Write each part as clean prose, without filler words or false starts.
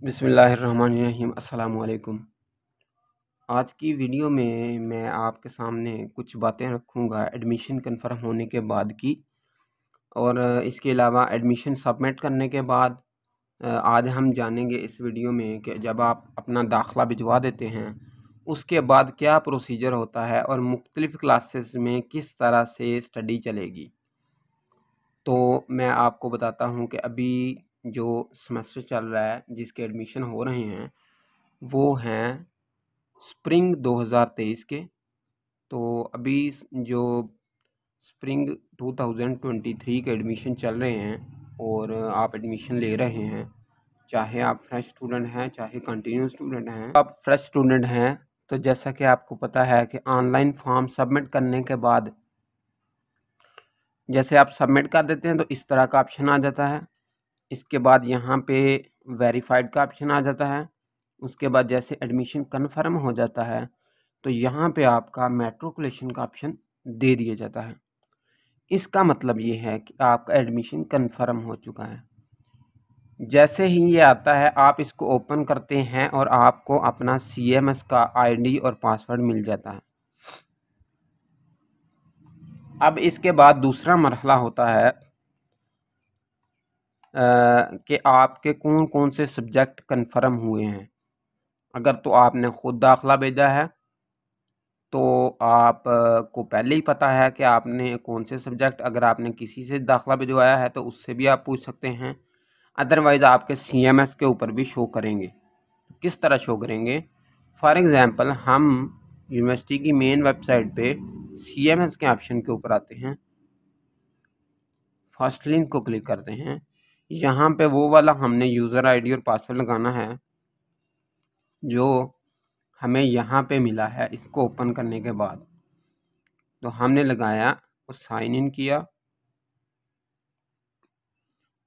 बिस्मिल्लाहिर्रहमानिर्रहीम अस्सलामु अलैकुम। आज की वीडियो में मैं आपके सामने कुछ बातें रखूँगा एडमिशन कन्फ़र्म होने के बाद की, और इसके अलावा एडमिशन सबमिट करने के बाद आज हम जानेंगे इस वीडियो में कि जब आप अपना दाखिला भिजवा देते हैं उसके बाद क्या प्रोसीजर होता है और मुख्तलिफ़ क्लासेस में किस तरह से स्टडी चलेगी। तो मैं आपको बताता हूँ कि अभी जो सेमेस्टर चल रहा है जिसके एडमिशन हो रहे हैं वो हैं स्प्रिंग 2023 के। तो अभी जो स्प्रिंग 2023 के एडमिशन चल रहे हैं और आप एडमिशन ले रहे हैं, चाहे आप फ्रेश स्टूडेंट हैं चाहे कंटिन्यू स्टूडेंट हैं। आप फ्रेश स्टूडेंट हैं तो जैसा कि आपको पता है कि ऑनलाइन फॉर्म सबमिट करने के बाद जैसे आप सबमिट कर देते हैं तो इस तरह का ऑप्शन आ जाता है। इसके बाद यहाँ पे वेरीफाइड का ऑप्शन आ जाता है। उसके बाद जैसे एडमिशन कन्फर्म हो जाता है तो यहाँ पे आपका मैट्रिकुलेशन का ऑप्शन दे दिया जाता है। इसका मतलब ये है कि आपका एडमिशन कन्फर्म हो चुका है। जैसे ही ये आता है आप इसको ओपन करते हैं और आपको अपना CMS का ID और पासवर्ड मिल जाता है। अब इसके बाद दूसरा मरहला होता है कि आपके कौन कौन से सब्जेक्ट कन्फर्म हुए हैं। अगर तो आपने ख़ुद दाखिला भेजा है तो आप को पहले ही पता है कि आपने कौन से सब्जेक्ट, अगर आपने किसी से दाखिला भिजवाया है तो उससे भी आप पूछ सकते हैं। अदरवाइज़ आपके CMS के ऊपर भी शो करेंगे। किस तरह शो करेंगे? फॉर एग्ज़ाम्पल हम यूनिवर्सिटी की मेन वेबसाइट पे CMS के ऑप्शन के ऊपर आते हैं, फर्स्ट लिंक को क्लिक करते हैं। यहाँ पे वो वाला हमने यूज़र ID और पासवर्ड लगाना है जो हमें यहाँ पे मिला है। इसको ओपन करने के बाद तो हमने लगाया और साइन इन किया।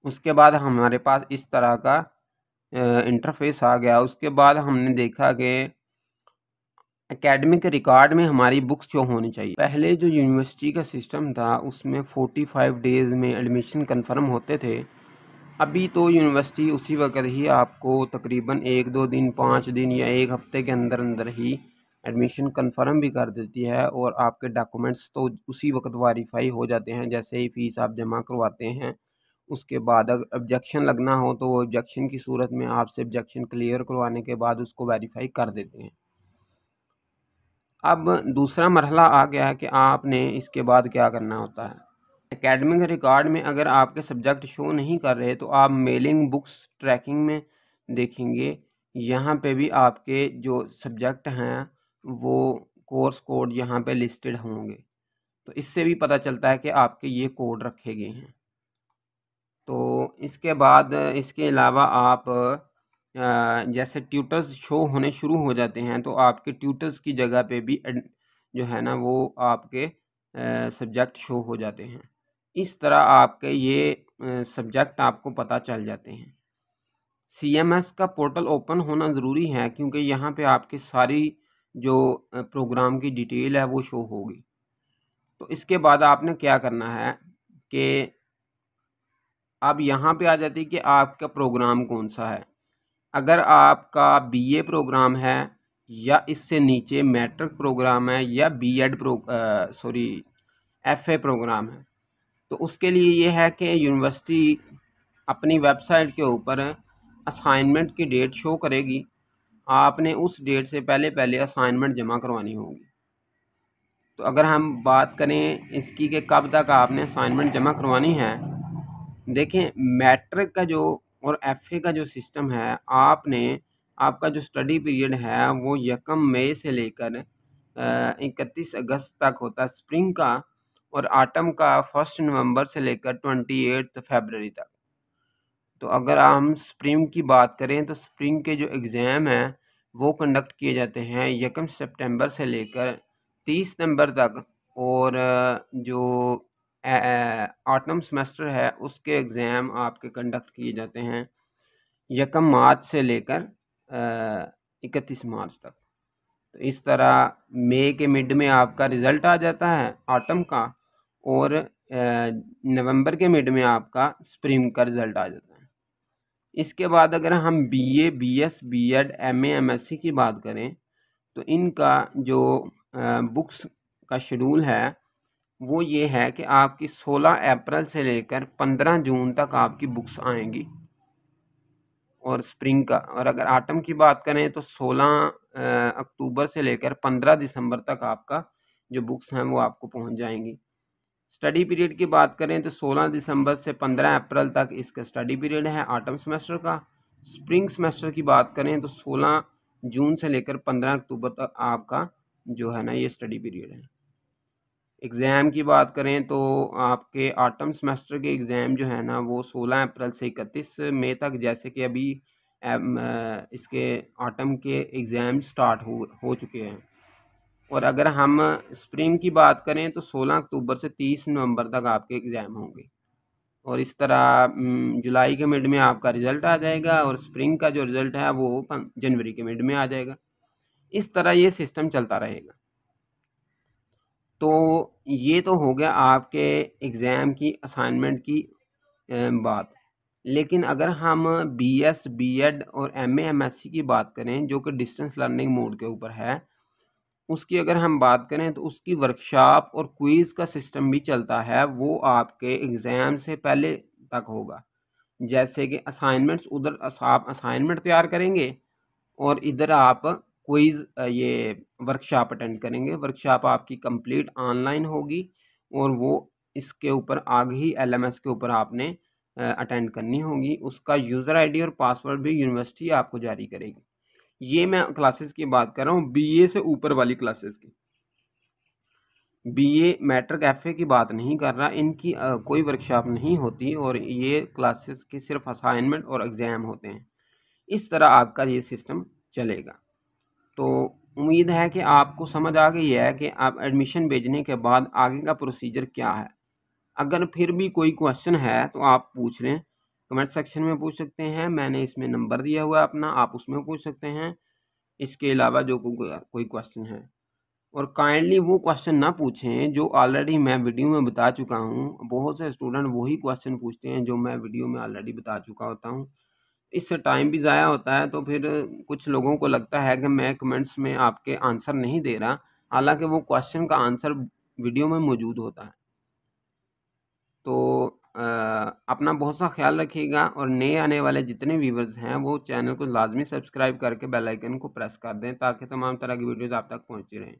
उसके बाद हमारे पास इस तरह का इंटरफेस आ गया। उसके बाद हमने देखा कि एकेडमिक रिकॉर्ड में हमारी बुक्स जो होनी चाहिए। पहले जो यूनिवर्सिटी का सिस्टम था उसमें 45 डेज़ में एडमिशन कन्फर्म होते थे। अभी तो यूनिवर्सिटी उसी वक्त ही आपको तकरीबन 1-2 दिन, 5 दिन या 1 हफ़्ते के अंदर अंदर ही एडमिशन कन्फर्म भी कर देती है और आपके डॉक्यूमेंट्स तो उसी वक्त वेरीफाई हो जाते हैं। जैसे ही फ़ीस आप जमा करवाते हैं उसके बाद अगर ऑब्जेक्शन लगना हो तो वो ऑब्जेक्शन की सूरत में आपसे ऑब्जेक्शन क्लियर करवाने के बाद उसको वेरीफाई कर देते हैं। अब दूसरा मरहला आ गया है कि आपने इसके बाद क्या करना होता है। एकेडमिक रिकॉर्ड में अगर आपके सब्जेक्ट शो नहीं कर रहे तो आप मेलिंग बुक्स ट्रैकिंग में देखेंगे, यहाँ पे भी आपके जो सब्जेक्ट हैं वो कोर्स कोड यहाँ पे लिस्टेड होंगे। तो इससे भी पता चलता है कि आपके ये कोड रखे गए हैं। तो इसके बाद इसके अलावा आप जैसे ट्यूटर्स शो होने शुरू हो जाते हैं तो आपके ट्यूटर्स की जगह पे भी जो है ना वो आपके सब्जेक्ट शो हो जाते हैं। इस तरह आपके ये सब्जेक्ट आपको पता चल जाते हैं। CMS का पोर्टल ओपन होना ज़रूरी है क्योंकि यहाँ पे आपकी सारी जो प्रोग्राम की डिटेल है वो शो होगी। तो इसके बाद आपने क्या करना है कि अब यहाँ पे आ जाती है कि आपका प्रोग्राम कौन सा है। अगर आपका BA प्रोग्राम है या इससे नीचे मैट्रिक प्रोग्राम है या B.Ed FA प्रोग्राम है तो उसके लिए ये है कि यूनिवर्सिटी अपनी वेबसाइट के ऊपर असाइनमेंट की डेट शो करेगी। आपने उस डेट से पहले पहले असाइनमेंट जमा करवानी होगी। तो अगर हम बात करें इसकी कि कब तक आपने असाइनमेंट जमा करवानी है, देखें मैट्रिक का जो और FA का जो सिस्टम है, आपका जो स्टडी पीरियड है वो 1 मई से लेकर 31 अगस्त तक होता है स्प्रिंग का, और आटम का 1 नवंबर से लेकर 28 फरवरी तक। तो अगर हम स्प्रिंग की बात करें तो स्प्रिंग के जो एग्ज़ाम हैं वो कंडक्ट किए जाते हैं 1 सितंबर से लेकर 30 सितंबर तक, और जो ऑटम सेमेस्टर है उसके एग्ज़ाम आपके कंडक्ट किए जाते हैं 1 मार्च से लेकर 31 मार्च तक। तो इस तरह मई के मिड में आपका रिज़ल्ट आ जाता है ऑटम का, और नवंबर के मिड में आपका स्प्रिंग का रिज़ल्ट आ जाता है। इसके बाद अगर हम BA, BS, BEd, MA, MSc की बात करें तो इनका जो बुक्स का शेड्यूल है वो ये है कि आपकी 16 अप्रैल से लेकर 15 जून तक आपकी बुक्स आएंगी और स्प्रिंग का। और अगर आटम की बात करें तो 16 अक्टूबर से लेकर 15 दिसंबर तक आपका जो बुक्स हैं वो आपको पहुंच जाएंगी। स्टडी पीरियड की बात करें तो 16 दिसंबर से 15 अप्रैल तक इसका स्टडी पीरियड है आटम सेमेस्टर का। स्प्रिंग सेमेस्टर की बात करें तो 16 जून से लेकर 15 अक्टूबर तक आपका जो है ना ये स्टडी पीरियड है। एग्ज़ाम की बात करें तो आपके आटम सेमेस्टर के एग्ज़ाम जो है ना वो 16 अप्रैल से 31 मई तक, जैसे कि अभी इसके आटम के एग्ज़ाम स्टार्ट हो चुके हैं। और अगर हम स्प्रिंग की बात करें तो 16 अक्टूबर से 30 नवंबर तक आपके एग्ज़ाम होंगे। और इस तरह जुलाई के मिड में आपका रिज़ल्ट आ जाएगा और स्प्रिंग का जो रिज़ल्ट है वो जनवरी के मिड में आ जाएगा। इस तरह ये सिस्टम चलता रहेगा। तो ये तो हो गया आपके एग्ज़ाम की असाइनमेंट की बात। लेकिन अगर हम बीएस, बीएड और एमए, एमएससी की बात करें जो कि डिस्टेंस लर्निंग मोड के ऊपर है, उसकी अगर हम बात करें तो उसकी वर्कशॉप और क्विज़ का सिस्टम भी चलता है, वो आपके एग्ज़ाम से पहले तक होगा। जैसे कि असाइनमेंट्स उधर आप असाइनमेंट तैयार करेंगे और इधर आप क्विज़ ये वर्कशॉप अटेंड करेंगे। वर्कशॉप आपकी कंप्लीट ऑनलाइन होगी और वो इसके ऊपर आगे ही एलएमएस के ऊपर आपने अटेंड करनी होगी। उसका यूज़र आईडी और पासवर्ड भी यूनिवर्सिटी आपको जारी करेगी। ये मैं क्लासेस की बात कर रहा हूँ बीए से ऊपर वाली क्लासेस की। बीए मैट्रिक एफए की बात नहीं कर रहा, इनकी कोई वर्कशॉप नहीं होती और ये क्लासेस की सिर्फ असाइनमेंट और एग्ज़ाम होते हैं। इस तरह आपका ये सिस्टम चलेगा। तो उम्मीद है कि आपको समझ आ गई है कि आप एडमिशन भेजने के बाद आगे का प्रोसीजर क्या है। अगर फिर भी कोई क्वेश्चन है तो आप पूछ लें, कमेंट सेक्शन में पूछ सकते हैं। मैंने इसमें नंबर दिया हुआ है अपना, आप उसमें पूछ सकते हैं। इसके अलावा जो कोई क्वेश्चन है, और काइंडली वो क्वेश्चन ना पूछें जो ऑलरेडी मैं वीडियो में बता चुका हूँ। बहुत से स्टूडेंट वही क्वेश्चन पूछते हैं जो मैं वीडियो में ऑलरेडी बता चुका होता हूँ। इससे टाइम भी ज़ाया होता है। तो फिर कुछ लोगों को लगता है कि मैं कमेंट्स में आपके आंसर नहीं दे रहा, हालांकि वो क्वेश्चन का आंसर वीडियो में मौजूद होता है। तो अपना बहुत सा ख्याल रखिएगा और नए आने वाले जितने व्यूवर्स हैं वो चैनल को लाजमी सब्सक्राइब करके बेल आइकन को प्रेस कर दें ताकि तमाम तरह की वीडियोज़ आप तक पहुँचती रहें।